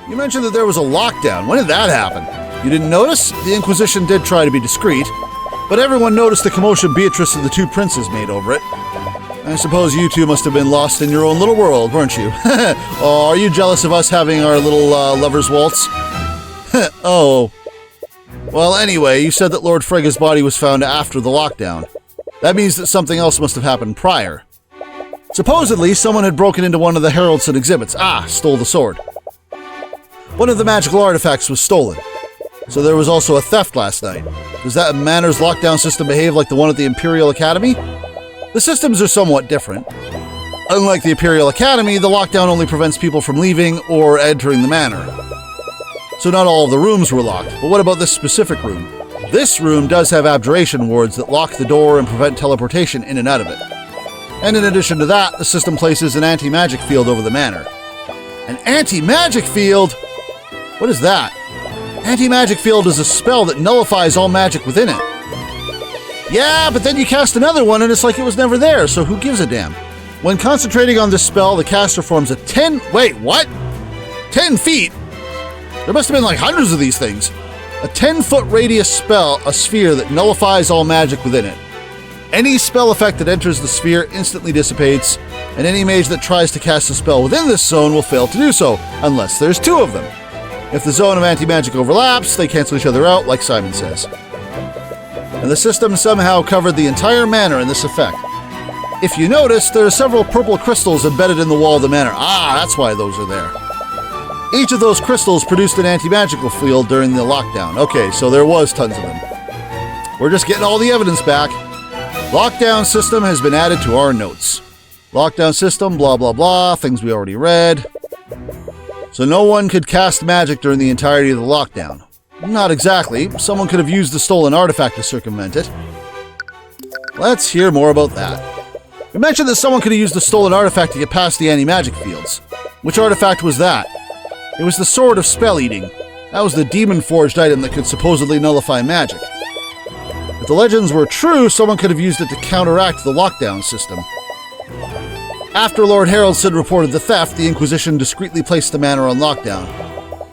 You mentioned that there was a lockdown. When did that happen? You didn't notice? The Inquisition did try to be discreet, but everyone noticed the commotion Beatrice and the two princes made over it. I suppose you two must have been lost in your own little world, weren't you? Oh, are you jealous of us having our little lovers' waltz? Oh. Well, anyway, you said that Lord Frega's body was found after the lockdown. That means that something else must have happened prior. Supposedly, someone had broken into one of the Heraldson exhibits. Stole the sword. One of the magical artifacts was stolen. So there was also a theft last night. Does that Manor's lockdown system behave like the one at the Imperial Academy? The systems are somewhat different. Unlike the Imperial Academy, the lockdown only prevents people from leaving or entering the manor. So not all of the rooms were locked, but what about this specific room? This room does have abjuration wards that lock the door and prevent teleportation in and out of it. And in addition to that, the system places an anti-magic field over the manor. An anti-magic field? What is that? Anti-magic field is a spell that nullifies all magic within it. Yeah, but then you cast another one and it's like it was never there, so who gives a damn? When concentrating on this spell, the caster forms a 10 feet? There must have been like hundreds of these things. A 10-foot radius spell, a sphere that nullifies all magic within it. Any spell effect that enters the sphere instantly dissipates, and any mage that tries to cast a spell within this zone will fail to do so, unless there's two of them. If the zone of anti-magic overlaps, they cancel each other out, like Psy'Min Sezz. And the system somehow covered the entire manor in this effect. If you notice, there are several purple crystals embedded in the wall of the manor. That's why those are there. Each of those crystals produced an anti-magical field during the lockdown. Okay, so there was tons of them. We're just getting all the evidence back. Lockdown system has been added to our notes. Lockdown system, blah, blah, blah, things we already read. So no one could cast magic during the entirety of the lockdown. Not exactly. Someone could have used the stolen artifact to circumvent it. Let's hear more about that. You mentioned that someone could have used the stolen artifact to get past the anti-magic fields. Which artifact was that? It was the Sword of Spell Eating. That was the demon-forged item that could supposedly nullify magic. If the legends were true, someone could have used it to counteract the lockdown system. After Lord Haraldson reported the theft, the Inquisition discreetly placed the manor on lockdown.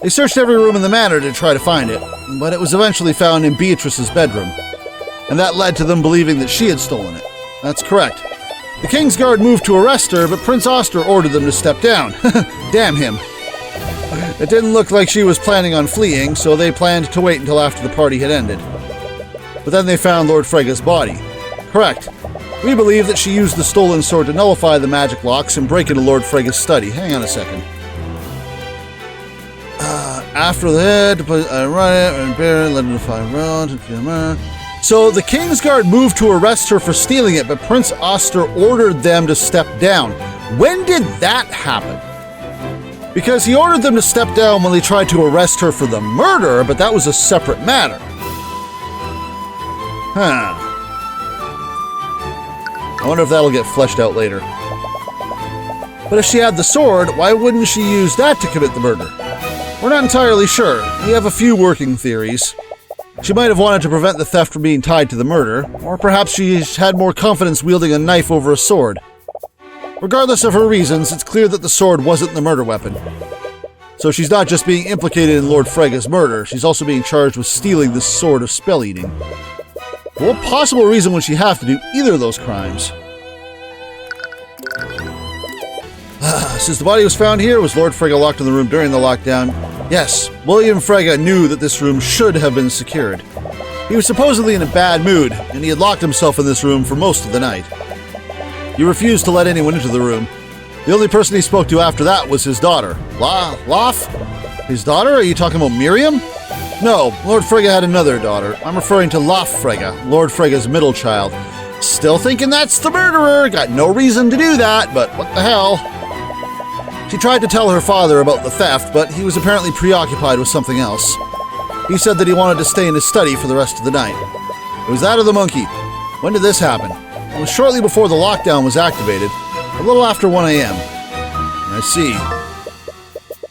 They searched every room in the manor to try to find it, but it was eventually found in Beatrice's bedroom, and that led to them believing that she had stolen it. That's correct. The King's Guard moved to arrest her, but Prince Oster ordered them to step down. Damn him. It didn't look like she was planning on fleeing, so they planned to wait until after the party had ended. But then they found Lord Frega's body. Correct. We believe that she used the stolen sword to nullify the magic locks and break into Lord Frega's study. Hang on a second. After that, run it and bear it, let it fly around. So the King's Guard moved to arrest her for stealing it, but Prince Oster ordered them to step down. When did that happen? Because he ordered them to step down when they tried to arrest her for the murder, but that was a separate matter. I wonder if that'll get fleshed out later. But if she had the sword, why wouldn't she use that to commit the murder? We're not entirely sure. We have a few working theories. She might have wanted to prevent the theft from being tied to the murder, or perhaps she had more confidence wielding a knife over a sword. Regardless of her reasons, it's clear that the sword wasn't the murder weapon. So she's not just being implicated in Lord Frega's murder, she's also being charged with stealing the Sword of Spell Eating. What possible reason would she have to do either of those crimes? Since the body was found here, was Lord Frega locked in the room during the lockdown? Yes, William Frega knew that this room should have been secured. He was supposedly in a bad mood, and he had locked himself in this room for most of the night. He refused to let anyone into the room. The only person he spoke to after that was his daughter. Loth? His daughter? Are you talking about Miriam? No, Lord Frega had another daughter. I'm referring to Loth Frega, Lord Frega's middle child. Still thinking that's the murderer. Got no reason to do that, but what the hell? She tried to tell her father about the theft, but he was apparently preoccupied with something else. He said that he wanted to stay in his study for the rest of the night. It was that or the monkey. When did this happen? It was shortly before the lockdown was activated, a little after 1 a.m. I see.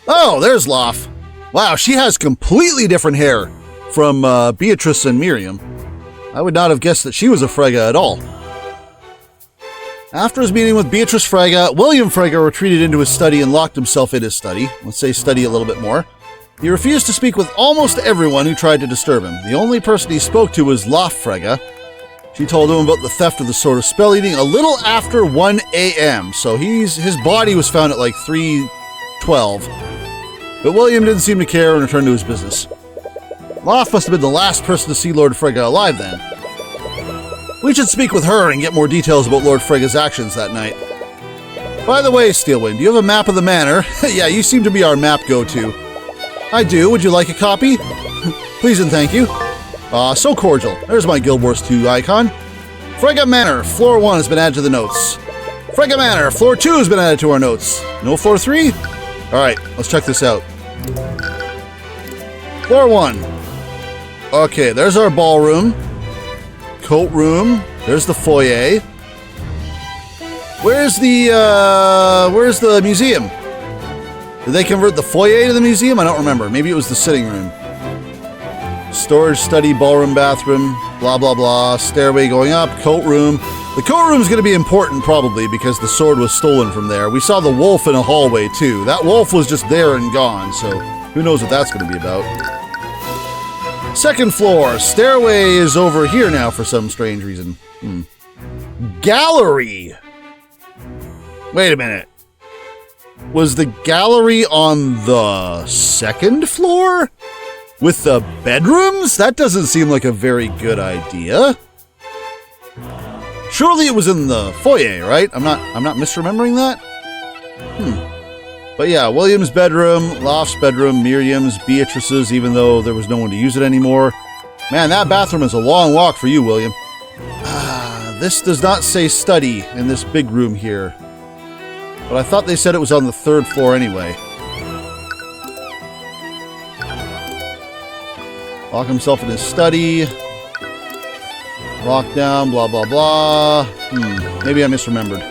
Oh, there's Loth. Wow, she has completely different hair from Beatrice and Miriam. I would not have guessed that she was a Frega at all. After his meeting with Beatrice Frega, William Frega retreated into his study and locked himself in his study. Let's say study a little bit more. He refused to speak with almost everyone who tried to disturb him. The only person he spoke to was Frega. She told him about the theft of the Sword of Spell Eating a little after 1 a.m., so his body was found at like 3:12. But William didn't seem to care and returned to his business. Loth must have been the last person to see Lord Frega alive then. We should speak with her and get more details about Lord Frega's actions that night. By the way, Steelwind, do you have a map of the manor? Yeah, you seem to be our map go-to. I do. Would you like a copy? Please and thank you. So cordial. There's my Guild Wars 2 icon. Frega Manor, floor 1 has been added to the notes. Frega Manor, floor 2 has been added to our notes. No floor 3? Alright, let's check this out. Floor 1. Okay, there's our ballroom. Coat room. There's the foyer. Where's the museum? Did they convert the foyer to the museum? I don't remember. Maybe it was the sitting room. Storage, study, ballroom, bathroom, blah, blah, blah. Stairway going up, coat room. The coat room is going to be important probably because the sword was stolen from there. We saw the wolf in a hallway too. That wolf was just there and gone, so who knows what that's going to be about. Second floor. Stairway is over here now for some strange reason. Gallery. Wait a minute. Was the gallery on the second floor? With the bedrooms? That doesn't seem like a very good idea. Surely it was in the foyer, right? I'm not misremembering that? But yeah, William's bedroom, Loft's bedroom, Miriam's, Beatrice's, even though there was no one to use it anymore. Man, that bathroom is a long walk for you, William. This does not say study in this big room here. But I thought they said it was on the third floor anyway. Lock himself in his study. Lock down, blah, blah, blah. Maybe I misremembered.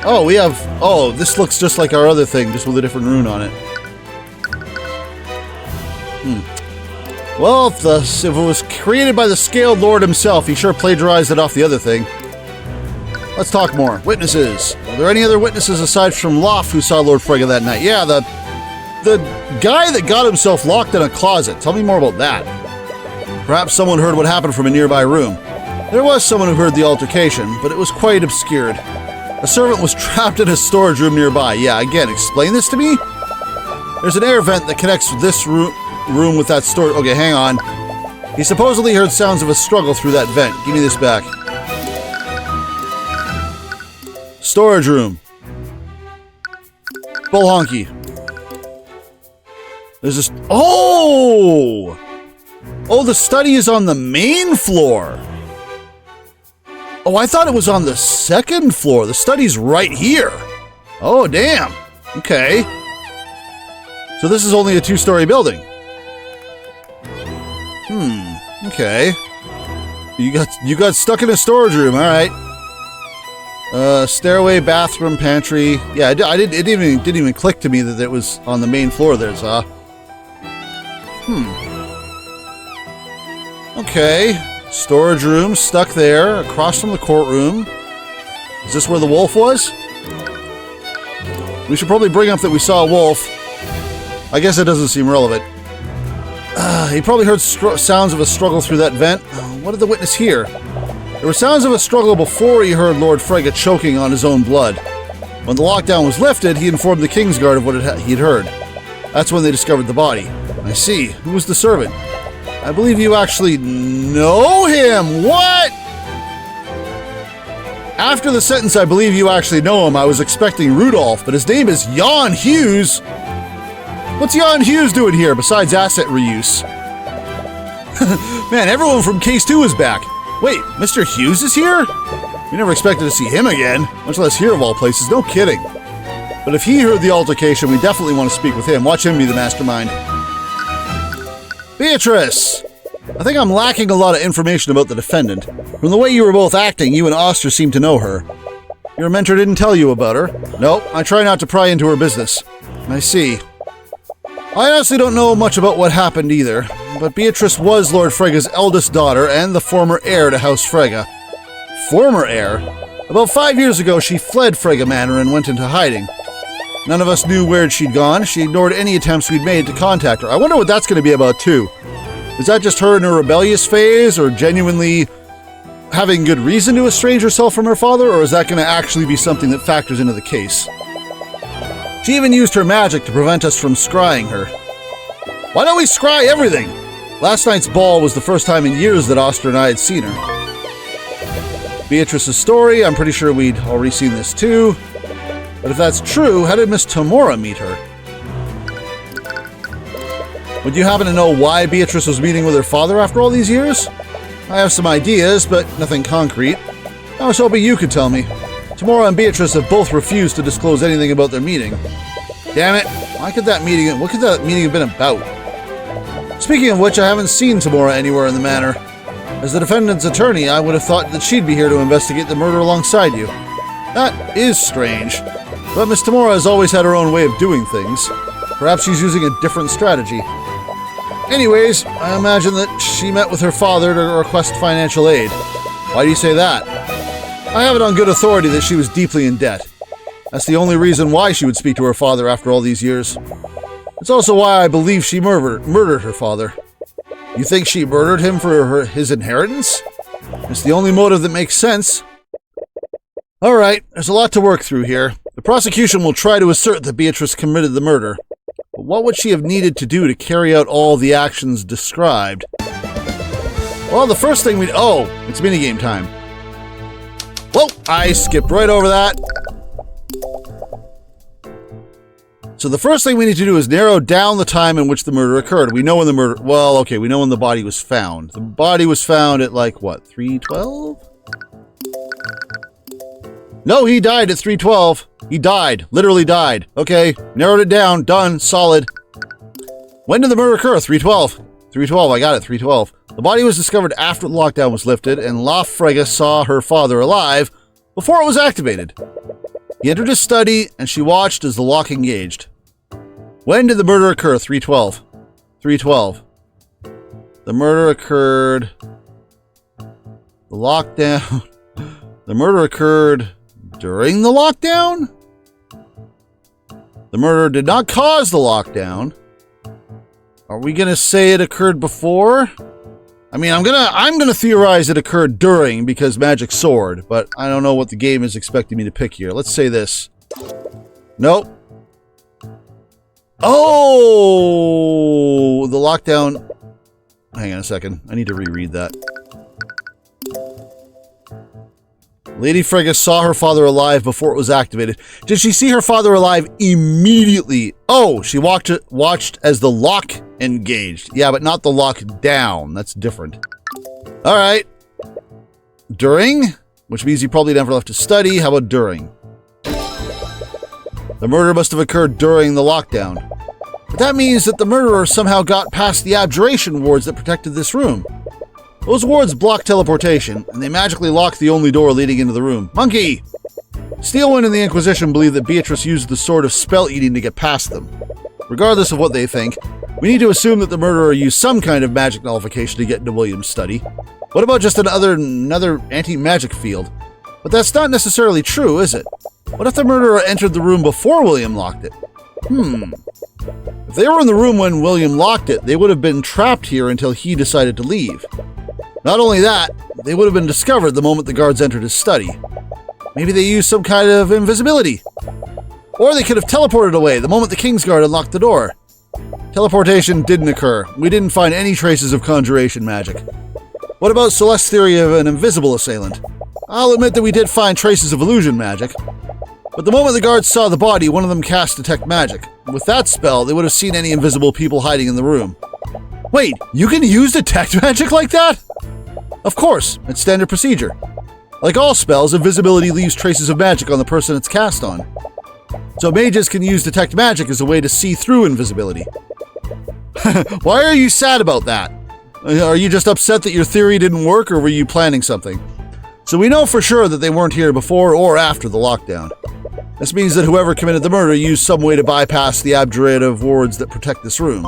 Oh, we have... Oh, this looks just like our other thing, just with a different rune on it. Well, if it was created by the Scaled Lord himself, he sure plagiarized it off the other thing. Let's talk more. Witnesses. Are there any other witnesses aside from Loft who saw Lord Frega that night? Yeah, the guy that got himself locked in a closet. Tell me more about that. Perhaps someone heard what happened from a nearby room. There was someone who heard the altercation, but it was quite obscured. A servant was trapped in a storage room nearby. Yeah, again, explain this to me? There's an air vent that connects this room with that storage... Okay, hang on. He supposedly heard sounds of a struggle through that vent. Give me this back. Storage room. Bull honky. There's this... Oh! Oh, the study is on the main floor. Oh, I thought it was on the second floor. The study's right here. Oh, damn. Okay. So this is only a two-story building. Okay. You got stuck in a storage room. All right. Stairway, bathroom, pantry. Yeah, it didn't even click to me that it was on the main floor there, so. Okay. Storage room, stuck there, across from the courtroom. Is this where the wolf was? We should probably bring up that we saw a wolf. I guess that doesn't seem relevant. He probably heard sounds of a struggle through that vent. What did the witness hear? There were sounds of a struggle before he heard Lord Frega choking on his own blood. When the lockdown was lifted, he informed the Kingsguard of what he'd heard. That's when they discovered the body. I see. Who was the servant? I believe you actually know him. What? After the sentence, I believe you actually know him, I was expecting Rudolph, but his name is Jan Hughes. What's Jan Hughes doing here besides asset reuse? Man, everyone from Case 2 is back. Wait, Mr. Hughes is here? We never expected to see him again, much less here of all places. No kidding. But if he heard the altercation, we definitely want to speak with him. Watch him be the mastermind. Beatrice! I think I'm lacking a lot of information about the defendant. From the way you were both acting, you and Oster seem to know her. Your mentor didn't tell you about her? Nope, I try not to pry into her business. I see. I honestly don't know much about what happened either, but Beatrice was Lord Frega's eldest daughter and the former heir to House Frega. Former heir? About 5 years ago, she fled Frega Manor and went into hiding. None of us knew where she'd gone. She ignored any attempts we'd made to contact her. I wonder what that's going to be about, too. Is that just her in her rebellious phase, or genuinely having good reason to estrange herself from her father, or is that going to actually be something that factors into the case? She even used her magic to prevent us from scrying her. Why don't we scry everything? Last night's ball was the first time in years that Oster and I had seen her. Beatrice's story, I'm pretty sure we'd already seen this too. But if that's true, how did Miss Tamora meet her? Would you happen to know why Beatrice was meeting with her father after all these years? I have some ideas, but nothing concrete. I was hoping you could tell me. Tamora and Beatrice have both refused to disclose anything about their meeting. Damn it, what could that meeting have been about? Speaking of which, I haven't seen Tamora anywhere in the manor. As the defendant's attorney, I would have thought that she'd be here to investigate the murder alongside you. That is strange. But Miss Tamora has always had her own way of doing things. Perhaps she's using a different strategy. Anyways, I imagine that she met with her father to request financial aid. Why do you say that? I have it on good authority that she was deeply in debt. That's the only reason why she would speak to her father after all these years. It's also why I believe she murdered her father. You think she murdered him for his inheritance? It's the only motive that makes sense. Alright, there's a lot to work through here. The prosecution will try to assert that Beatrice committed the murder. But what would she have needed to do to carry out all the actions described? Well, the first thing oh, it's minigame time. Whoa, I skipped right over that. So the first thing we need to do is narrow down the time in which the murder occurred. We know when we know when the body was found. The body was found at like, what, 3:12? No, he died at 3:12. He died. Literally died. Okay, narrowed it down. Done. Solid. When did the murder occur? 3:12. 3:12. I got it. 3:12. The body was discovered after the lockdown was lifted, and La Frega saw her father alive before it was activated. He entered his study, and she watched as the lock engaged. When did the murder occur? 3:12. 3:12. The murder occurred... The lockdown... The murder occurred during the lockdown? The murder did not cause the lockdown. Are we going to say it occurred before? I mean, I'm gonna theorize it occurred during because magic sword, but I don't know what the game is expecting me to pick here. Let's say this. Nope. Oh, the lockdown. Hang on a second. I need to reread that. Lady Frega saw her father alive before it was activated. Did she see her father alive immediately? Oh, she watched as the lock engaged. Yeah, but not the lock down. That's different. All right. During, which means you probably never left to study. How about during? The murder must have occurred during the lockdown. But that means that the murderer somehow got past the abjuration wards that protected this room. Those wards block teleportation, and they magically lock the only door leading into the room. Monkey! Steelwind and the Inquisition believe that Beatrice used the sword of spell eating to get past them. Regardless of what they think, we need to assume that the murderer used some kind of magic nullification to get into William's study. What about just another anti-magic field? But that's not necessarily true, is it? What if the murderer entered the room before William locked it? If they were in the room when William locked it, they would have been trapped here until he decided to leave. Not only that, they would have been discovered the moment the guards entered his study. Maybe they used some kind of invisibility. Or they could have teleported away the moment the Kingsguard unlocked the door. Teleportation didn't occur. We didn't find any traces of conjuration magic. What about Celeste's theory of an invisible assailant? I'll admit that we did find traces of illusion magic. But the moment the guards saw the body, one of them cast Detect Magic. With that spell, they would have seen any invisible people hiding in the room. Wait, you can use Detect Magic like that? Of course, it's standard procedure. Like all spells, invisibility leaves traces of magic on the person it's cast on. So mages can use Detect Magic as a way to see through invisibility. Why are you sad about that? Are you just upset that your theory didn't work, or were you planning something? So we know for sure that they weren't here before or after the lockdown. This means that whoever committed the murder used some way to bypass the abjurative wards that protect this room.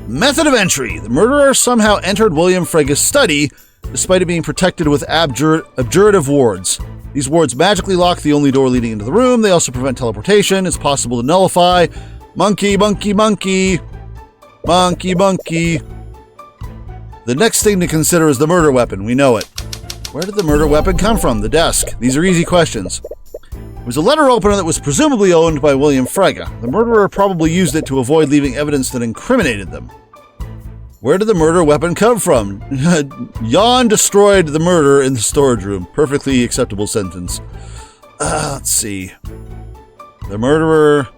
Method of entry. The murderer somehow entered William Frega's study despite it being protected with abjurative wards. These wards magically lock the only door leading into the room. They also prevent teleportation. It's possible to nullify. Monkey, monkey, monkey. Monkey, monkey. The next thing to consider is the murder weapon. We know it. Where did the murder weapon come from? The desk. These are easy questions. It was a letter opener that was presumably owned by William Frega. The murderer probably used it to avoid leaving evidence that incriminated them. Where did the murder weapon come from? Jan destroyed the murder in the storage room. Perfectly acceptable sentence. Let's see. The murderer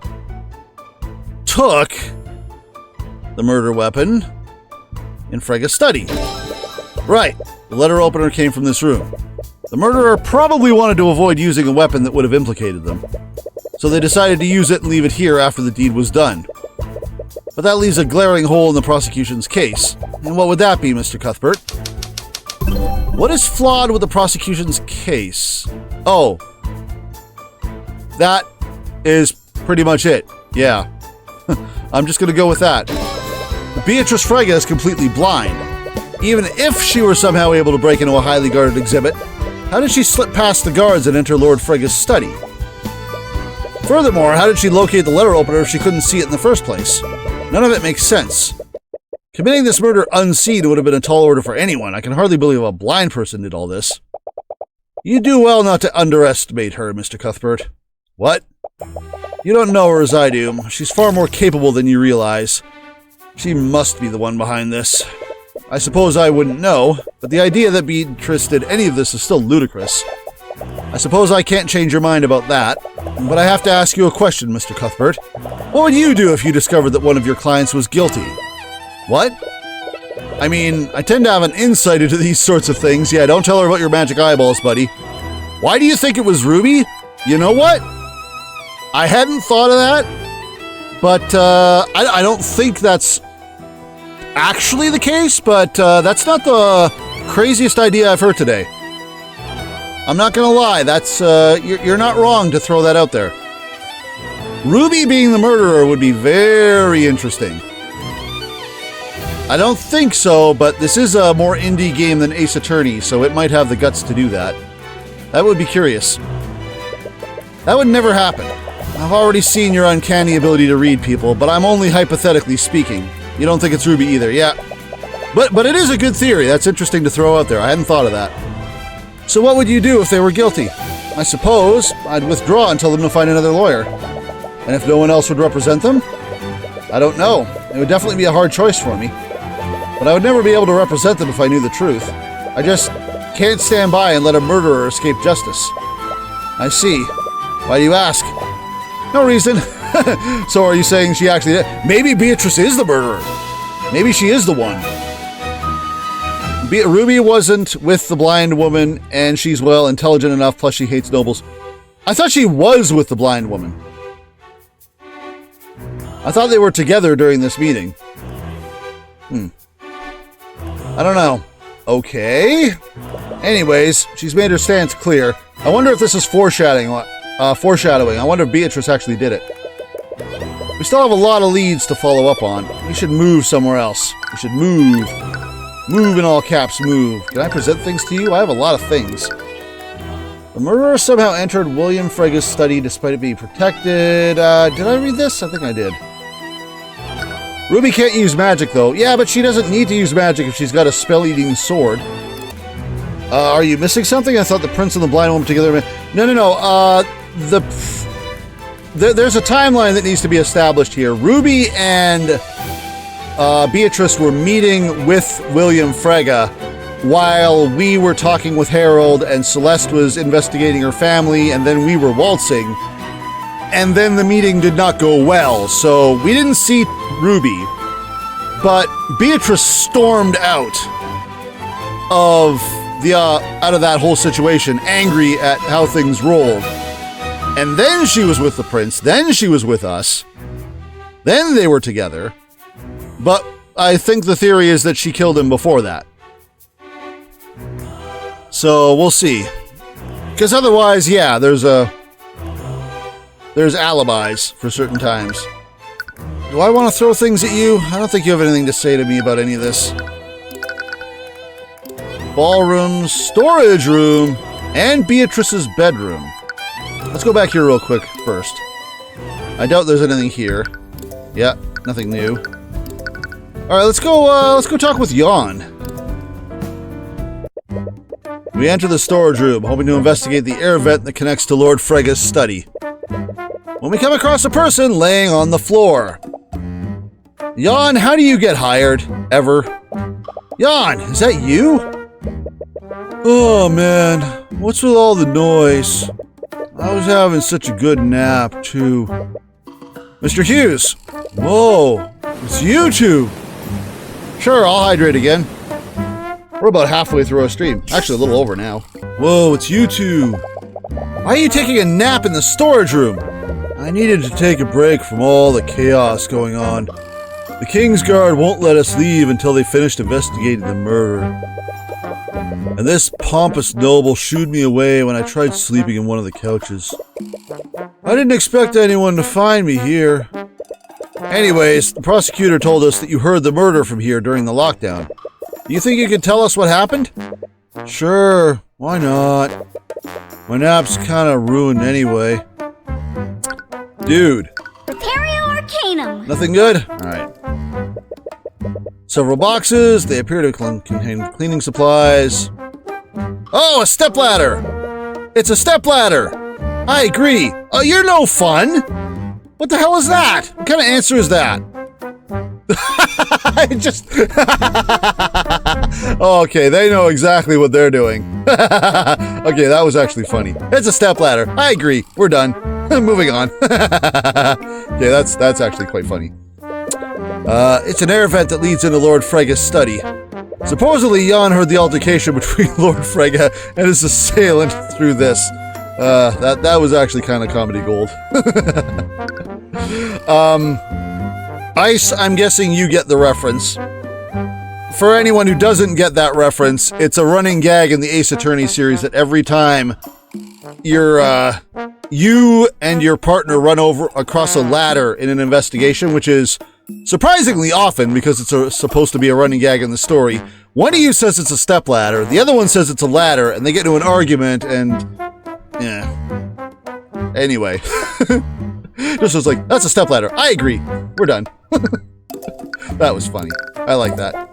took the murder weapon in Frega's study. Right. The letter opener came from this room. The murderer probably wanted to avoid using a weapon that would have implicated them. So they decided to use it and leave it here after the deed was done. But that leaves a glaring hole in the prosecution's case. And what would that be, Mr. Cuthbert? What is flawed with the prosecution's case? Oh. That is pretty much it. Yeah. I'm just going to go with that. Beatrice Frega is completely blind. Even if she were somehow able to break into a highly guarded exhibit, how did she slip past the guards and enter Lord Frega's study? Furthermore, how did she locate the letter opener if she couldn't see it in the first place? None of it makes sense. Committing this murder unseen would have been a tall order for anyone. I can hardly believe a blind person did all this. You do well not to underestimate her, Mr. Cuthbert. What? You don't know her as I do. She's far more capable than you realize. She must be the one behind this. I suppose I wouldn't know, but the idea that Beatrice did any of this is still ludicrous. I suppose I can't change your mind about that, but I have to ask you a question, Mr. Cuthbert. What would you do if you discovered that one of your clients was guilty? What? I mean, I tend to have an insight into these sorts of things. Yeah, don't tell her about your magic eyeballs, buddy. Why do you think it was Ruby? You know what? I hadn't thought of that, but I don't think that's actually the case, but that's not the craziest idea I've heard today. I'm not gonna lie, that's you're not wrong to throw that out there. Ruby being the murderer would be very interesting. I don't think so, but this is a more indie game than Ace Attorney, so it might have the guts to do that. That would be curious. That would never happen. I've already seen your uncanny ability to read people, but I'm only hypothetically speaking. You don't think it's Ruby either, yeah. But it is a good theory. That's interesting to throw out there. I hadn't thought of that. So what would you do if they were guilty? I suppose I'd withdraw and tell them to find another lawyer. And if no one else would represent them? I don't know. It would definitely be a hard choice for me. But I would never be able to represent them if I knew the truth. I just can't stand by and let a murderer escape justice. I see. Why do you ask? No reason. So are you saying she actually did? Maybe Beatrice is the murderer. Maybe she is the one. Ruby wasn't with the blind woman, and she's, well, intelligent enough, plus she hates nobles. I thought she was with the blind woman. I thought they were together during this meeting. I don't know. Okay. Anyways, she's made her stance clear. I wonder if this is foreshadowing. I wonder if Beatrice actually did it. We still have a lot of leads to follow up on. We should move somewhere else. We should move. Move in all caps, move. Can I present things to you? I have a lot of things. The murderer somehow entered William Frega's study despite it being protected. Did I read this? I think I did. Ruby can't use magic, though. Yeah, but she doesn't need to use magic if she's got a spell-eating sword. Are you missing something? I thought the prince and the blind woman were together. No. There's a timeline that needs to be established here. Ruby and Beatrice were meeting with William Frega while we were talking with Harold, and Celeste was investigating her family, and then we were waltzing. And then the meeting did not go well, so we didn't see Ruby. But Beatrice stormed out of that whole situation, angry at how things rolled. And then she was with the prince, then she was with us, then they were together. But I think the theory is that she killed him before that. So we'll see. Because otherwise, yeah, there's alibis for certain times. Do I want to throw things at you? I don't think you have anything to say to me about any of this. ballroom, storage room, and Beatrice's bedroom. Let's go back here real quick first. I doubt there's anything here. Yeah, nothing new. All right, let's go talk with Jan. We enter the storage room, hoping to investigate the air vent that connects to Lord Frega's study. When we come across a person laying on the floor. Jan, how do you get hired? Ever? Jan, is that you? Oh man, what's with all the noise? I was having such a good nap, too. Mr. Hughes! Whoa, it's you two! Sure, I'll hydrate again. We're about halfway through our stream. Actually, a little over now. Whoa, it's you two. Why are you taking a nap in the storage room? I needed to take a break from all the chaos going on. The Kingsguard won't let us leave until they finished investigating the murder. And this pompous noble shooed me away when I tried sleeping in one of the couches. I didn't expect anyone to find me here. Anyways, the prosecutor told us that you heard the murder from here during the lockdown. Do you think you could tell us what happened? Sure, why not? My nap's kinda ruined anyway. Dude. Prepario Arcanum. Nothing good? Alright. Several boxes. They appear to contain cleaning supplies. Oh, a stepladder! It's a stepladder! I agree. You're no fun! What the hell is that? What kind of answer is that? I just... Okay, they know exactly what they're doing. Okay, that was actually funny. It's a stepladder. I agree. We're done. Moving on. Okay, that's actually quite funny. It's an air vent that leads into Lord Frega's study. Supposedly, Jan heard the altercation between Lord Frega and his assailant through this. That was actually kind of comedy gold. Ice, I'm guessing you get the reference. For anyone who doesn't get that reference, it's a running gag in the Ace Attorney series that every time you and your partner run across a ladder in an investigation, which is surprisingly often because it's supposed to be a running gag in the story, one of you says it's a stepladder, the other one says it's a ladder, and they get into an argument, and yeah. Anyway. Just was like, that's a stepladder. I agree. We're done. That was funny. I like that.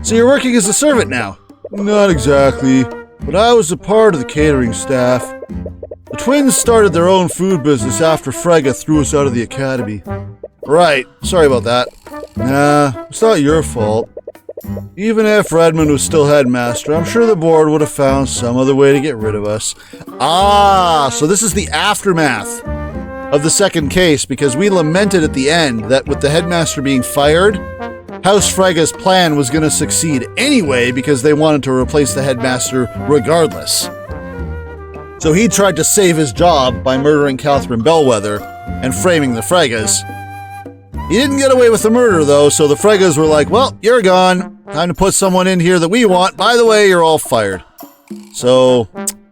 So you're working as a servant now? Not exactly, but I was a part of the catering staff. The twins started their own food business after Frega threw us out of the academy. Right, sorry about that. Nah, it's not your fault. Even if Redmond was still headmaster, I'm sure the board would have found some other way to get rid of us. Ah, so this is the aftermath of the second case, because we lamented at the end that with the headmaster being fired, House Frega's plan was going to succeed anyway because they wanted to replace the headmaster regardless. So he tried to save his job by murdering Catherine Bellwether and framing the Fregas. He didn't get away with the murder though, so the Fregas were like, well, you're gone. Time to put someone in here that we want. By the way, you're all fired. So,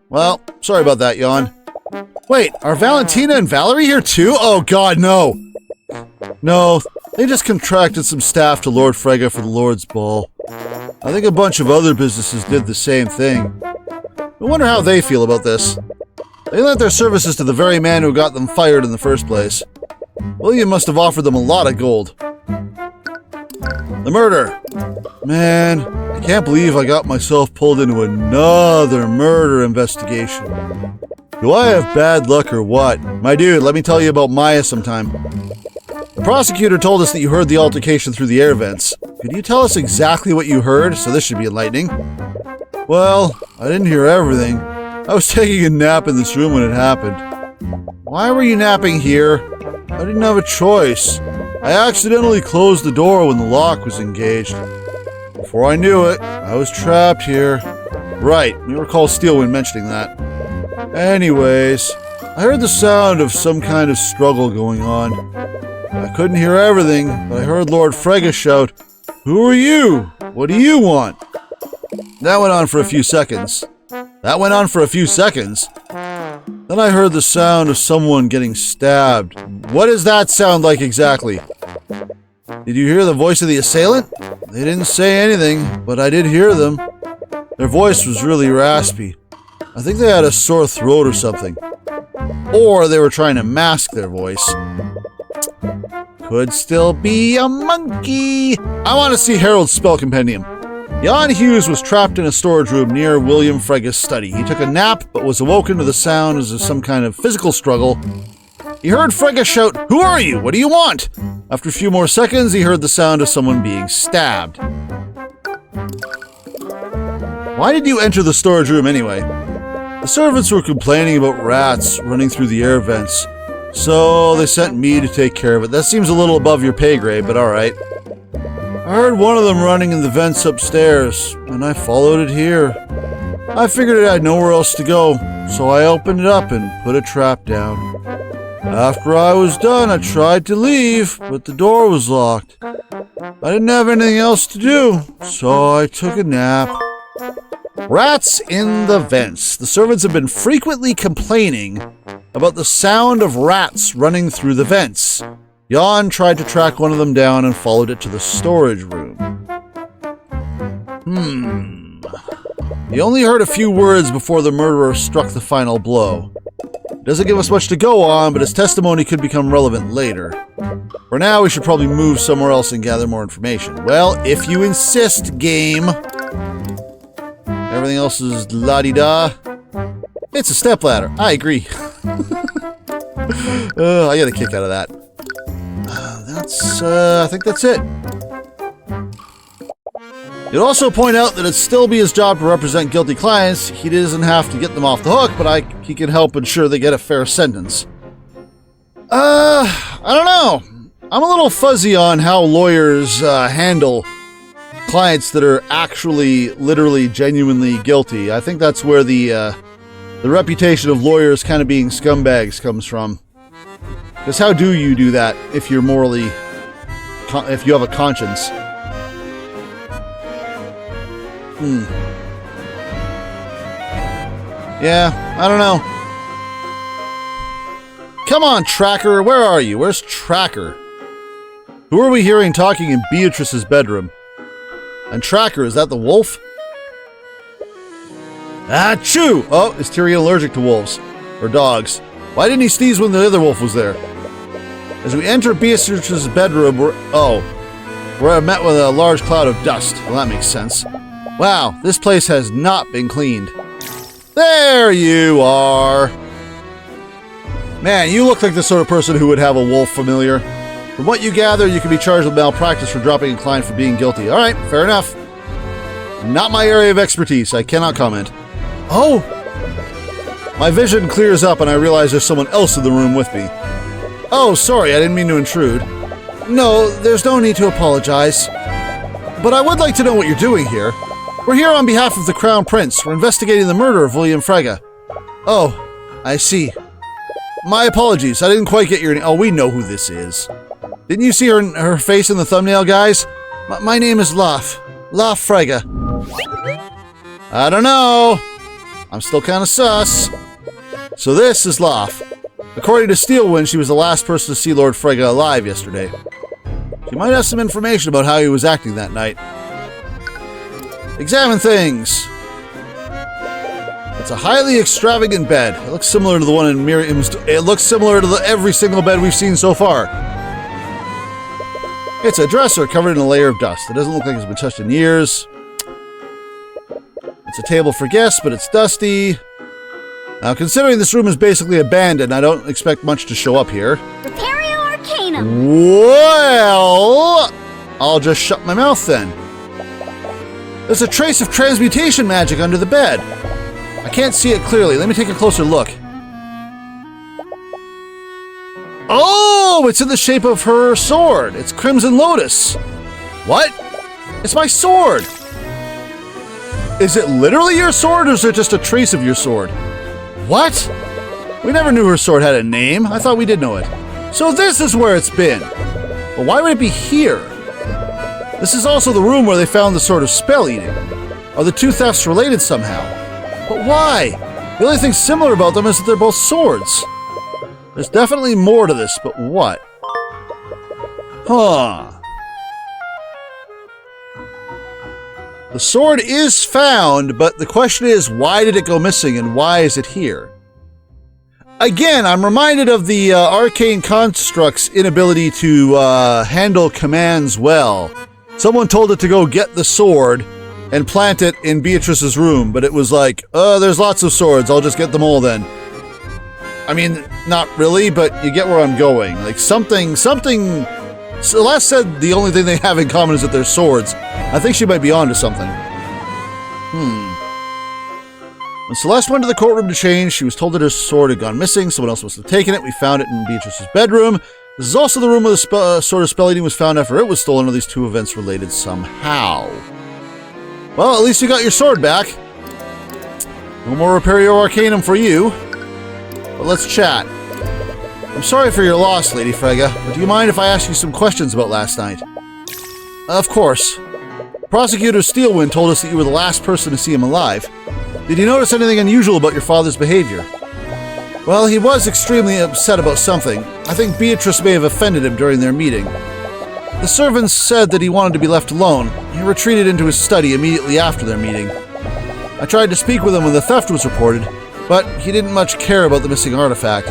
well, sorry about that, Jan. Wait, are Valentina and Valerie here too? Oh god, no! No, they just contracted some staff to Lord Frega for the Lord's Ball. I think a bunch of other businesses did the same thing. I wonder how they feel about this. They lent their services to the very man who got them fired in the first place. William must have offered them a lot of gold. The murder. Man, I can't believe I got myself pulled into another murder investigation. Do I have bad luck or what? My dude, let me tell you about Maya sometime. The prosecutor told us that you heard the altercation through the air vents. Could you tell us exactly what you heard? So this should be enlightening. Well, I didn't hear everything. I was taking a nap in this room when it happened. Why were you napping here? I didn't have a choice. I accidentally closed the door when the lock was engaged. Before I knew it, I was trapped here. Right, we recall Steelwind mentioning that. Anyways, I heard the sound of some kind of struggle going on. I couldn't hear everything, but I heard Lord Frega shout, "Who are you? What do you want?" That went on for a few seconds. Then I heard the sound of someone getting stabbed. What does that sound like exactly? Did you hear the voice of the assailant? They didn't say anything, but I did hear them. Their voice was really raspy. I think they had a sore throat or something. Or they were trying to mask their voice. Could still be a monkey. I want to see Harold's spell compendium. Jan Hughes was trapped in a storage room near William Frega's study. He took a nap, but was awoken to the sounds of some kind of physical struggle. He heard Frega shout, "Who are you? What do you want?" After a few more seconds, he heard the sound of someone being stabbed. Why did you enter the storage room anyway? The servants were complaining about rats running through the air vents, so they sent me to take care of it. That seems a little above your pay grade, but alright. I heard one of them running in the vents upstairs, and I followed it here. I figured it had nowhere else to go, so I opened it up and put a trap down. After I was done, I tried to leave, but the door was locked. I didn't have anything else to do, so I took a nap. Rats in the vents. The servants have been frequently complaining about the sound of rats running through the vents. Jan tried to track one of them down and followed it to the storage room. He only heard a few words before the murderer struck the final blow. Doesn't give us much to go on, but his testimony could become relevant later. For now, we should probably move somewhere else and gather more information. Well, if you insist, game. Everything else is la-di-da. It's a stepladder. I agree. I get a kick out of that. I think that's it. You'd also point out that it'd still be his job to represent guilty clients. He doesn't have to get them off the hook, but he can help ensure they get a fair sentence. I don't know. I'm a little fuzzy on how lawyers handle clients that are actually, literally, genuinely guilty. I think that's where the reputation of lawyers kind of being scumbags comes from. Because how do you do that if you're morally, if you have a conscience? Yeah, I don't know. Come on, Tracker, where are you? Where's Tracker? Who are we hearing talking in Beatrice's bedroom? And Tracker, is that the wolf? Achoo! Oh, is Tyrion allergic to wolves? Or dogs? Why didn't he sneeze when the other wolf was there? As we enter Beatrice's bedroom, we're met with a large cloud of dust. Well, that makes sense. Wow, this place has not been cleaned. There you are! Man, you look like the sort of person who would have a wolf familiar. From what you gather, you can be charged with malpractice for dropping a client for being guilty. Alright, fair enough. Not my area of expertise, I cannot comment. Oh! My vision clears up and I realize there's someone else in the room with me. Oh, sorry, I didn't mean to intrude. No, there's no need to apologize. But I would like to know what you're doing here. We're here on behalf of the Crown Prince. We're investigating the murder of William Frega. Oh, I see. My apologies, I didn't quite get your name. Oh, we know who this is. Didn't you see her face in the thumbnail, guys? My name is Laf Frega. I don't know. I'm still kind of sus. So this is Laf. According to Steelwind, she was the last person to see Lord Frega alive yesterday. She might have some information about how he was acting that night. Examine things. It's a highly extravagant bed. It looks similar to the one in Miriam's. It looks similar to every single bed we've seen so far. It's a dresser covered in a layer of dust. It doesn't look like it's been touched in years. It's a table for guests, but it's dusty. Now, considering this room is basically abandoned, I don't expect much to show up here. Repario Arcanum. Well, I'll just shut my mouth then. There's a trace of transmutation magic under the bed. I can't see it clearly. Let me take a closer look. Oh, it's in the shape of her sword. It's Crimson Lotus. What? It's my sword. Is it literally your sword, or is it just a trace of your sword? What? We never knew her sword had a name. I thought we did know it. So this is where it's been. But why would it be here? This is also the room where they found the sword of spell eating. Are the two thefts related somehow? But why? The only thing similar about them is that they're both swords. There's definitely more to this, but what? Huh. The sword is found, but the question is, why did it go missing and why is it here? Again, I'm reminded of the Arcane construct's inability to handle commands well. Someone told it to go get the sword and plant it in Beatrice's room, but it was like, there's lots of swords, I'll just get them all then. I mean, not really, but you get where I'm going. Like something... Celeste said the only thing they have in common is that they're swords. I think she might be onto something. When Celeste went to the courtroom to change, she was told that her sword had gone missing. Someone else must have taken it. We found it in Beatrice's bedroom. This is also the room where the sword of spell eating was found after it was stolen. Are these two events related somehow? Well, at least you got your sword back. No more Repario Arcanum for you. But let's chat. I'm sorry for your loss, Lady Frega, but do you mind if I ask you some questions about last night? Of course. Prosecutor Steelwind told us that you were the last person to see him alive. Did you notice anything unusual about your father's behavior? Well, he was extremely upset about something. I think Beatrice may have offended him during their meeting. The servants said that he wanted to be left alone. He retreated into his study immediately after their meeting. I tried to speak with him when the theft was reported, but he didn't much care about the missing artifact.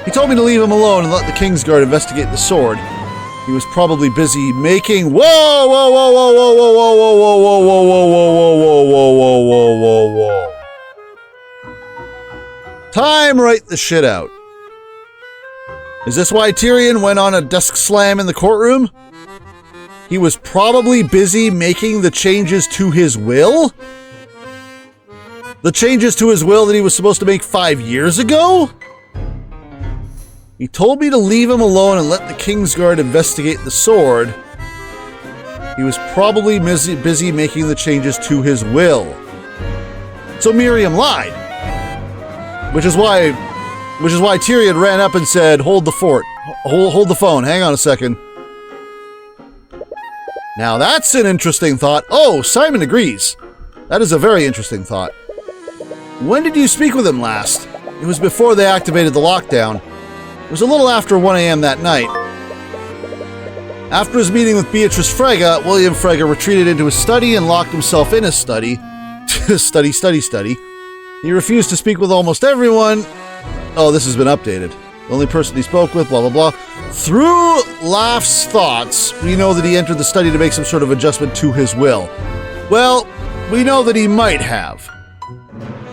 He told me to leave him alone and let the Kingsguard investigate the sword. He was probably busy making... Whoa, whoa, whoa, whoa, whoa, whoa, whoa, whoa, whoa, whoa, whoa, whoa, whoa, whoa, whoa, whoa, whoa, whoa. Time right the shit out. Is this why Tyrion went on a desk slam in the courtroom? He was probably busy making the changes to his will? The changes to his will that he was supposed to make 5 years ago? He told me to leave him alone and let the Kingsguard investigate the sword. He was probably busy making the changes to his will. So Miriam lied. Which is why Tyrion ran up and said, hold the fort. Hold the phone. Hang on a second. Now that's an interesting thought. Oh, Psy'Min agrees. That is a very interesting thought. When did you speak with him last? It was before they activated the lockdown. It was a little after 1 a.m. that night. After his meeting with Beatrice Frega, William Frega retreated into his study and locked himself in his study. study. He refused to speak with almost everyone. Oh, this has been updated. The only person he spoke with, blah, blah, blah. Through Laugh's thoughts, we know that he entered the study to make some sort of adjustment to his will. Well, we know that he might have.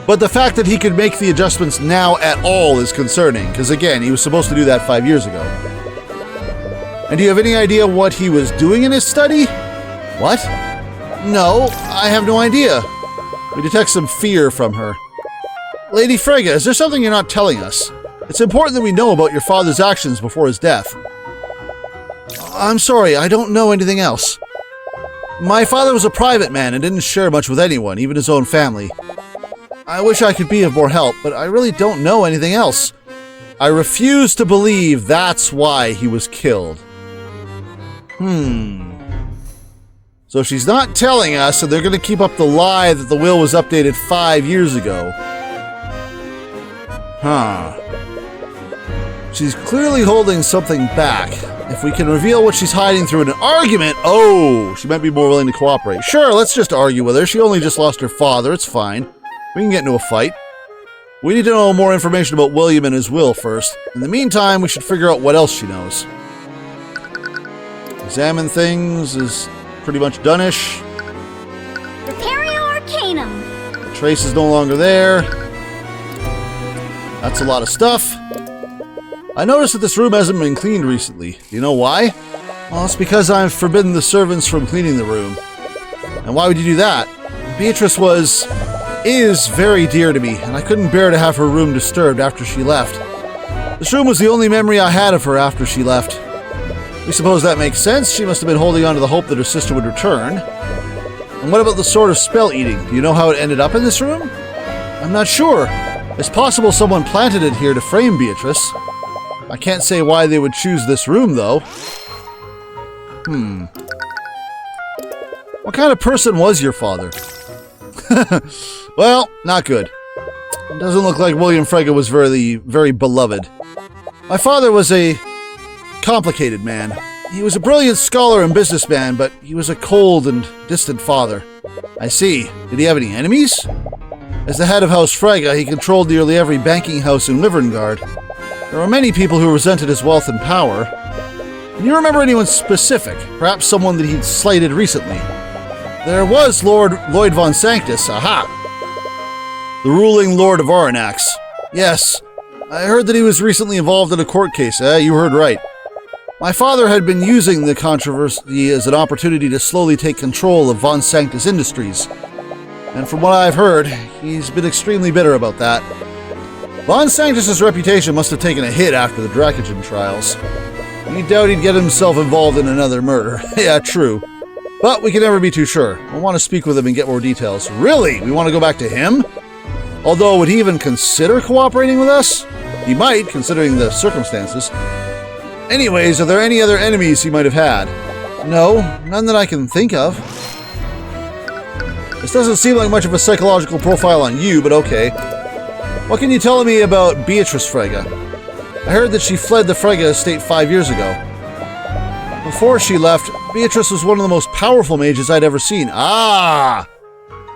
But the fact that he could make the adjustments now at all is concerning, because again, he was supposed to do that 5 years ago. And do you have any idea what he was doing in his study? What? No, I have no idea. We detect some fear from her. Lady Frega, is there something you're not telling us? It's important that we know about your father's actions before his death. I'm sorry, I don't know anything else. My father was a private man and didn't share much with anyone, even his own family. I wish I could be of more help, but I really don't know anything else. I refuse to believe that's why he was killed. So she's not telling us, and they're going to keep up the lie that the will was updated 5 years ago. She's clearly holding something back. If we can reveal what she's hiding through an argument, she might be more willing to cooperate. Sure, let's just argue with her. She only just lost her father. It's fine. We can get into a fight. We need to know more information about William and his will first. In the meantime, we should figure out what else she knows. Examine things is pretty much done-ish. Repario Arcanum. The trace is no longer there. That's a lot of stuff. I noticed that this room hasn't been cleaned recently. Do you know why? Well, it's because I've forbidden the servants from cleaning the room. And why would you do that? Beatrice is very dear to me, and I couldn't bear to have her room disturbed after she left. This room was the only memory I had of her after she left. We suppose that makes sense. She must have been holding on to the hope that her sister would return. And what about the sword of spell eating? Do you know how it ended up in this room? I'm not sure. It's possible someone planted it here to frame Beatrice. I can't say why they would choose this room, though. What kind of person was your father? Well, not good. It doesn't look like William Frega was very beloved. My father was a complicated man. He was a brilliant scholar and businessman, but he was a cold and distant father. I see. Did he have any enemies? As the head of House Frega, he controlled nearly every banking house in Wyverngard. There were many people who resented his wealth and power. Can you remember anyone specific? Perhaps someone that he'd slighted recently? There was Lord Lloyd von Sanctus. Aha! The ruling Lord of Aranax. Yes, I heard that he was recently involved in a court case. You heard right. My father had been using the controversy as an opportunity to slowly take control of von Sanctus Industries. And from what I've heard, he's been extremely bitter about that. Von Sanctus's reputation must have taken a hit after the Dracogen trials. I doubt he'd get himself involved in another murder. Yeah, true. But we can never be too sure. I want to speak with him and get more details. Really? We want to go back to him? Although, would he even consider cooperating with us? He might, considering the circumstances. Anyways, are there any other enemies he might have had? No, none that I can think of. This doesn't seem like much of a psychological profile on you, but okay. What can you tell me about Beatrice Frega? I heard that she fled the Frega estate 5 years ago. Before she left, Beatrice was one of the most powerful mages I'd ever seen. Ah!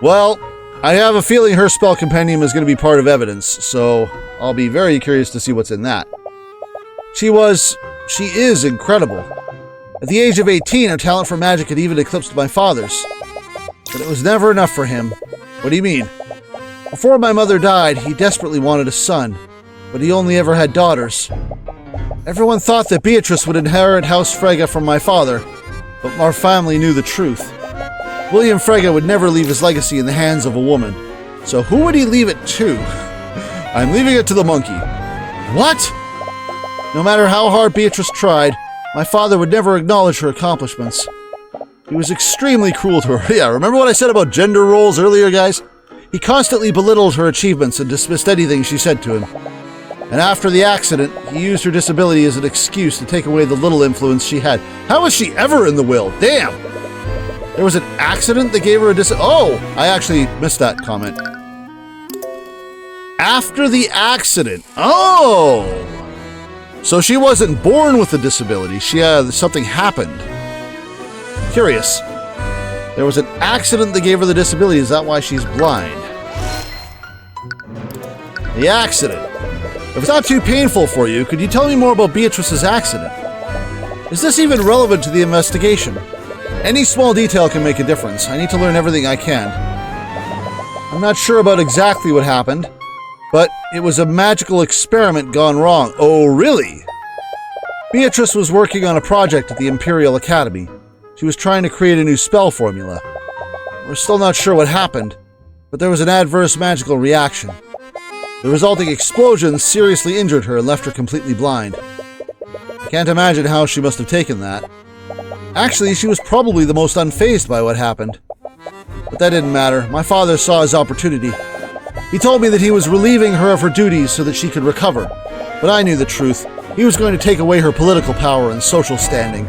Well, I have a feeling her spell compendium is going to be part of evidence, so I'll be very curious to see what's in that. She is incredible. At the age of 18, her talent for magic had even eclipsed my father's. But it was never enough for him. What do you mean? Before my mother died, he desperately wanted a son, but he only ever had daughters. Everyone thought that Beatrice would inherit House Frega from my father, but our family knew the truth. William Frega would never leave his legacy in the hands of a woman. So who would he leave it to? I'm leaving it to the monkey. What? No matter how hard Beatrice tried, my father would never acknowledge her accomplishments. He was extremely cruel to her. Yeah, remember what I said about gender roles earlier, guys? He constantly belittled her achievements and dismissed anything she said to him. And after the accident, he used her disability as an excuse to take away the little influence she had. How was she ever in the will? Damn! There was an accident that gave her a Oh! I actually missed that comment. After the accident. Oh! So she wasn't born with a disability. Something happened. Curious. There was an accident that gave her the disability. Is that why she's blind? The accident. If it's not too painful for you, could you tell me more about Beatrice's accident? Is this even relevant to the investigation? Any small detail can make a difference. I need to learn everything I can. I'm not sure about exactly what happened, but it was a magical experiment gone wrong. Oh, really? Beatrice was working on a project at the Imperial Academy. She was trying to create a new spell formula. We're still not sure what happened, but there was an adverse magical reaction. The resulting explosion seriously injured her and left her completely blind. I can't imagine how she must have taken that. Actually, she was probably the most unfazed by what happened. But that didn't matter. My father saw his opportunity. He told me that he was relieving her of her duties so that she could recover. But I knew the truth. He was going to take away her political power and social standing.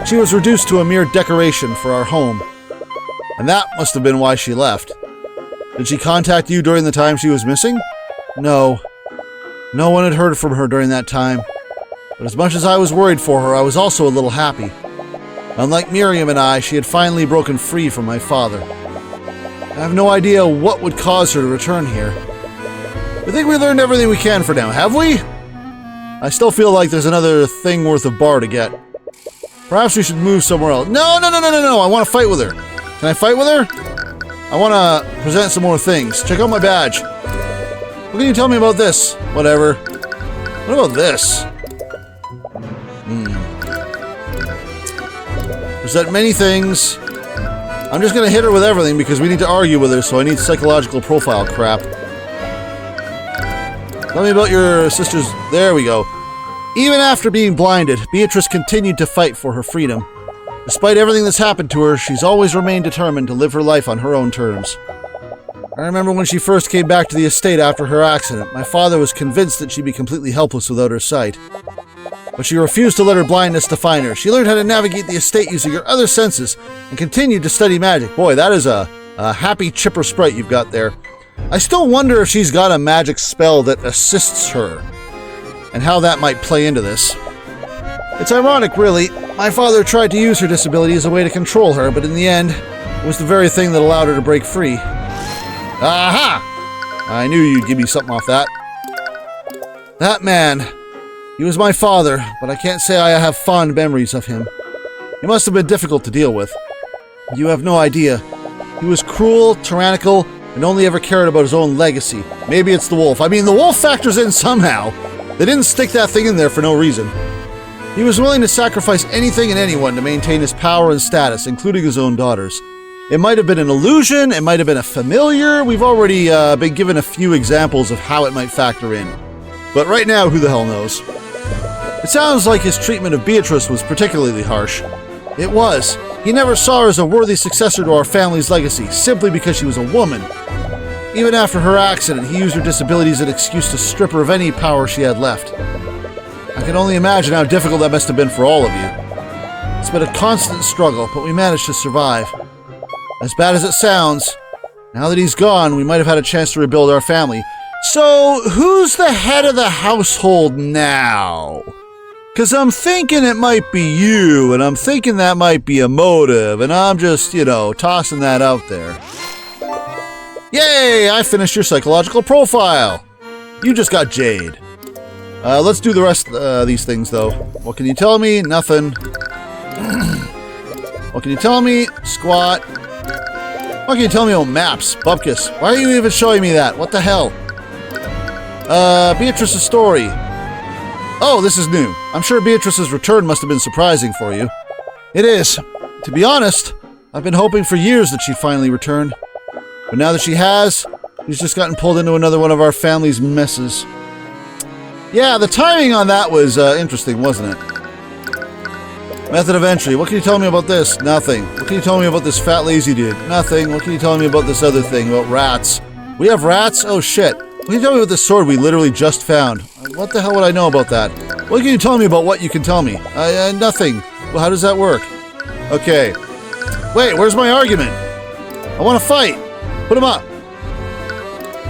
She was reduced to a mere decoration for our home. And that must have been why she left. Did she contact you during the time she was missing? No. No one had heard from her during that time. But as much as I was worried for her, I was also a little happy. Unlike Miriam and I, she had finally broken free from my father. I have no idea what would cause her to return here. I think we learned everything we can for now, have we? I still feel like there's another thing worth of bar to get. Perhaps we should move somewhere else. No, I want to fight with her. Can I fight with her? I want to present some more things. Check out my badge. What can you tell me about this? Whatever. What about this? Present many things. I'm just going to hit her with everything because we need to argue with her, so I need psychological profile crap. Tell me about your sister's... There we go. Even after being blinded, Beatrice continued to fight for her freedom. Despite everything that's happened to her, she's always remained determined to live her life on her own terms. I remember when she first came back to the estate after her accident, my father was convinced that she'd be completely helpless without her sight. But she refused to let her blindness define her. She learned how to navigate the estate using her other senses and continued to study magic. Boy, that is a happy, chipper sprite you've got there. I still wonder if she's got a magic spell that assists her, and how that might play into this. It's ironic, really. My father tried to use her disability as a way to control her, but in the end, It was the very thing that allowed her to break free. Aha! I knew you'd give me something off that. That man. He was my father, but I can't say I have fond memories of him. He must have been difficult to deal with. You have no idea. He was cruel, tyrannical, and only ever cared about his own legacy. Maybe it's the wolf. I mean, the wolf factors in somehow. They didn't stick that thing in there for no reason. He was willing to sacrifice anything and anyone to maintain his power and status, including his own daughters. It might have been an illusion, it might have been a familiar. We've already been given a few examples of how it might factor in. But right now, who the hell knows? It sounds like his treatment of Beatrice was particularly harsh. It was. He never saw her as a worthy successor to our family's legacy, simply because she was a woman. Even after her accident, he used her disability as an excuse to strip her of any power she had left. I can only imagine how difficult that must have been for all of you. It's been a constant struggle, but we managed to survive. As bad as it sounds, now that he's gone, we might have had a chance to rebuild our family. So, who's the head of the household now? Because I'm thinking it might be you, and I'm thinking that might be a motive, and I'm just, tossing that out there. Yay! I finished your psychological profile! You just got Jade. Let's do the rest of these things, though. What can you tell me? Nothing. What can you tell me? Squat. What can you tell me about maps? Bupkis. Why are you even showing me that? What the hell? Beatrice's story. Oh, this is new. I'm sure Beatrice's return must have been surprising for you. It is. To be honest, I've been hoping for years that she'd finally return. But now that she has, she's just gotten pulled into another one of our family's messes. Yeah, the timing on that was interesting, wasn't it? Method of entry. What can you tell me about this? Nothing. What can you tell me about this fat lazy dude? Nothing. What can you tell me about this other thing? About rats? We have rats? Oh shit. What can you tell me about this sword we literally just found? What the hell would I know about that? What can you tell me about what you can tell me? Nothing. Well, how does that work? Okay. Wait, where's my argument? I want to fight. Put them up.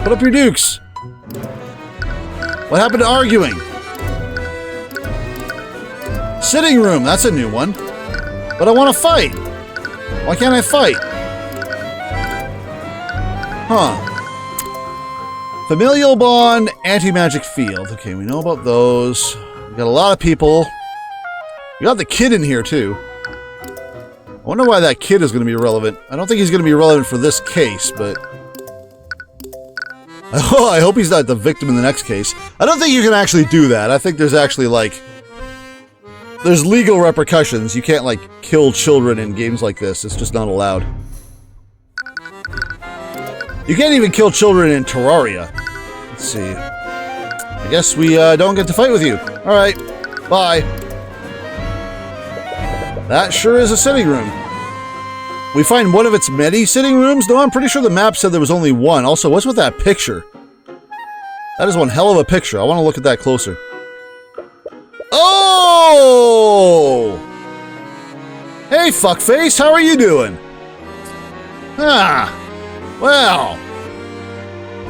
Put up your dukes. What happened to arguing? Sitting room, that's a new one. But I want to fight. Why can't I fight? Huh. Familial bond, anti-magic field. Okay, we know about those. We got a lot of people. We got the kid in here, too. I wonder why that kid is going to be relevant. I don't think he's going to be relevant for this case, but... Oh, I hope he's not the victim in the next case. I don't think you can actually do that. I think there's actually, there's legal repercussions. You can't, kill children in games like this. It's just not allowed. You can't even kill children in Terraria. Let's see. I guess we don't get to fight with you. Alright. Bye. That sure is a sitting room. We find one of its many sitting rooms? No, I'm pretty sure the map said there was only one. Also, what's with that picture? That is one hell of a picture. I want to look at that closer. Oh! Hey, fuckface, how are you doing? Ah, well.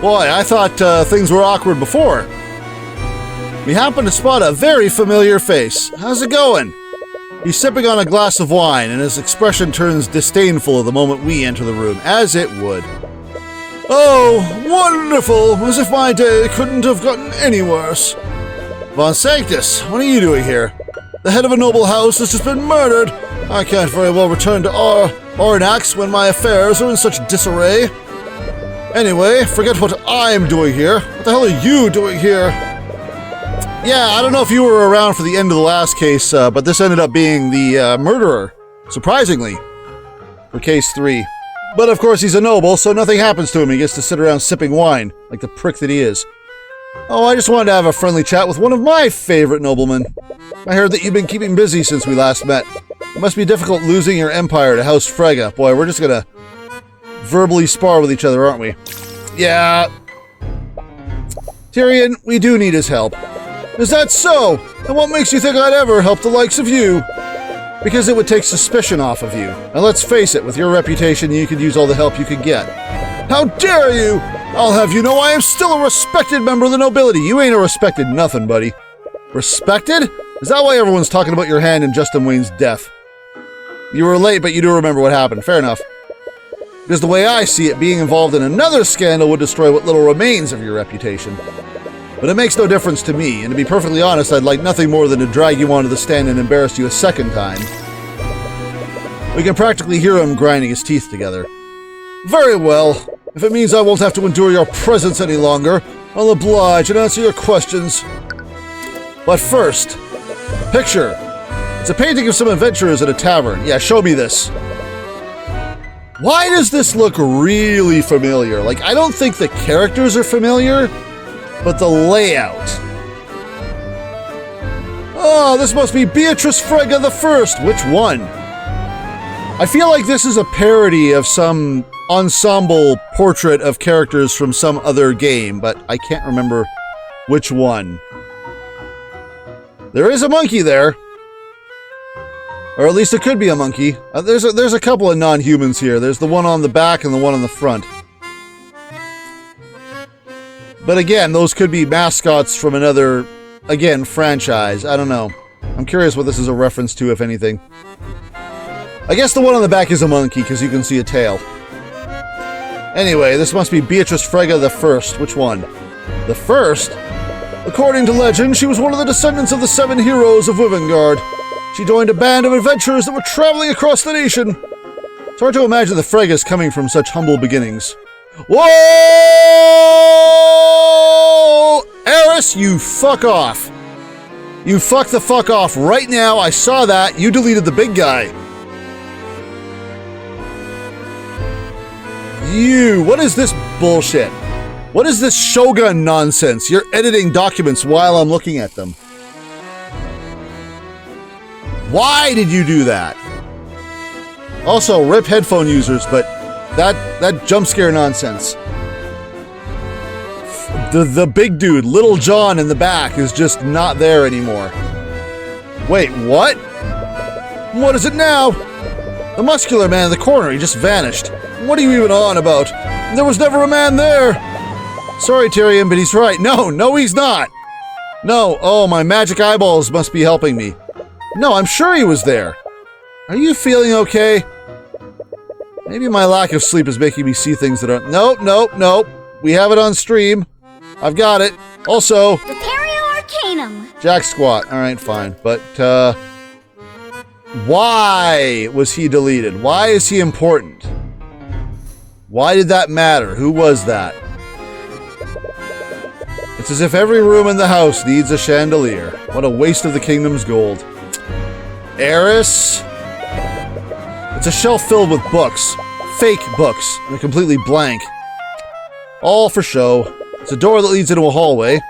Boy, I thought things were awkward before. We happened to spot a very familiar face. How's it going? He's sipping on a glass of wine, and his expression turns disdainful the moment we enter the room, as it would. Oh, wonderful! As if my day couldn't have gotten any worse. Von Sanctus, what are you doing here? The head of a noble house has just been murdered. I can't very well return to Ornax when my affairs are in such disarray. Anyway, forget what I'm doing here. What the hell are you doing here? Yeah, I don't know if you were around for the end of the last case, but this ended up being the murderer, surprisingly, for case 3. But of course he's a noble, so nothing happens to him. He gets to sit around sipping wine, like the prick that he is. Oh, I just wanted to have a friendly chat with one of my favorite noblemen. I heard that you've been keeping busy since we last met. It must be difficult losing your empire to House Frega. Boy, we're just gonna verbally spar with each other, aren't we? Yeah. Tyrion, we do need his help. Is that so? And what makes you think I'd ever help the likes of you? Because it would take suspicion off of you. And let's face it, with your reputation, you could use all the help you could get. How dare you! I'll have you know I am still a respected member of the nobility. You ain't a respected nothing, buddy. Respected? Is that why everyone's talking about your hand in Justin Wayne's death? You were late, but you do remember what happened. Fair enough. Because the way I see it, being involved in another scandal would destroy what little remains of your reputation. But it makes no difference to me, and to be perfectly honest, I'd like nothing more than to drag you onto the stand and embarrass you a second time. We can practically hear him grinding his teeth together. Very well. If it means I won't have to endure your presence any longer, I'll oblige and answer your questions. But first, picture. It's a painting of some adventurers at a tavern. Yeah, show me this. Why does this look really familiar? Like, I don't think the characters are familiar, but the layout. Oh, this must be Beatrice Frega the First. Which one? I feel like this is a parody of some ensemble portrait of characters from some other game, but I can't remember which one. There is a monkey there. Or at least it could be a monkey. There's a couple of non-humans here. There's the one on the back and the one on the front. But again, those could be mascots from another, again, franchise. I don't know. I'm curious what this is a reference to, if anything. I guess the one on the back is a monkey, because you can see a tail. Anyway, this must be Beatrice Frega the First. Which one? The First? According to legend, she was one of the descendants of the 7 heroes of Wivengard. She joined a band of adventurers that were traveling across the nation. It's hard to imagine the Fregas coming from such humble beginnings. Whoa! Eris, you fuck off. You fuck the fuck off right now. I saw that. You deleted the big guy. You, what is this bullshit? What is this Shogun nonsense? You're editing documents while I'm looking at them. Why did you do that? Also, rip headphone users, but that jump scare nonsense. The big dude, Little John in the back, is just not there anymore. Wait, what? What is it now? The muscular man in the corner, he just vanished. What are you even on about? There was never a man there! Sorry, Tyrion, but he's right. No, he's not! No, oh, my magic eyeballs must be helping me. No, I'm sure he was there. Are you feeling okay? Maybe my lack of sleep is making me see things that aren't... Nope. We have it on stream. I've got it. Also... Repario Arcanum. Jack Squat. Alright, fine. But, why was he deleted? Why is he important? Why did that matter? Who was that? It's as if every room in the house needs a chandelier. What a waste of the kingdom's gold. Eris? It's a shelf filled with books. Fake books. They're completely blank. All for show. It's a door that leads into a hallway.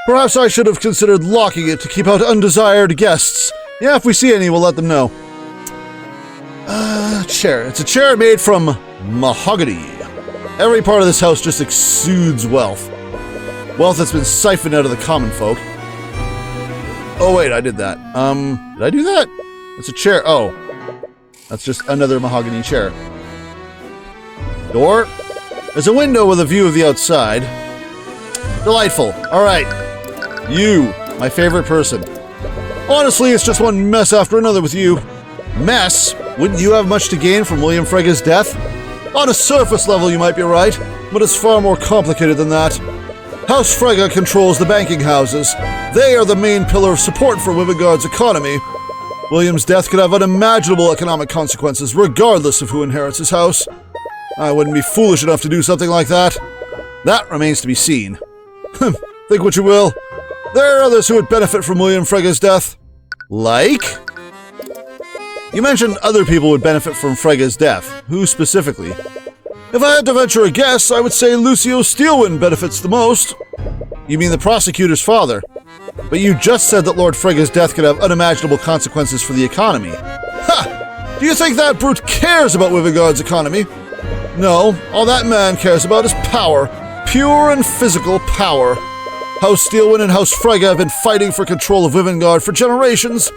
Perhaps I should have considered locking it to keep out undesired guests. Yeah, if we see any, we'll let them know. Chair. It's a chair made from mahogany. Every part of this house just exudes wealth. Wealth that's been siphoned out of the common folk. Oh wait, I did that. Did I do that? It's a chair. Oh. That's just another mahogany chair. Door. There's a window with a view of the outside. Delightful. Alright. You, my favorite person. Honestly, it's just one mess after another with you. Mess? Wouldn't you have much to gain from William Frega's death? On a surface level, you might be right, but it's far more complicated than that. House Frega controls the banking houses. They are the main pillar of support for Wivengard's economy. William's death could have unimaginable economic consequences, regardless of who inherits his house. I wouldn't be foolish enough to do something like that. That remains to be seen. Think what you will. There are others who would benefit from William Frega's death. Like? You mentioned other people would benefit from Frega's death. Who specifically? If I had to venture a guess, I would say Lucio Steelwind benefits the most. You mean the prosecutor's father? But you just said that Lord Frega's death could have unimaginable consequences for the economy. Ha! Do you think that brute cares about Wivengard's economy? No, all that man cares about is power. Pure and physical power. House Steelwind and House Frega have been fighting for control of Wivengard for generations.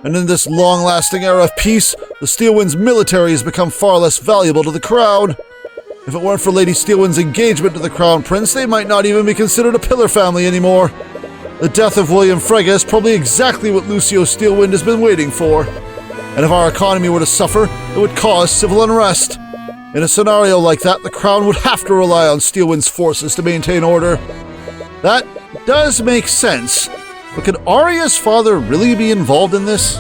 And in this long-lasting era of peace, the Steelwind's military has become far less valuable to the crown. If it weren't for Lady Steelwind's engagement to the Crown Prince, they might not even be considered a pillar family anymore. The death of William Frega is probably exactly what Lucio Steelwind has been waiting for. And if our economy were to suffer, it would cause civil unrest. In a scenario like that, the Crown would have to rely on Steelwind's forces to maintain order. That does make sense, but could Arya's father really be involved in this?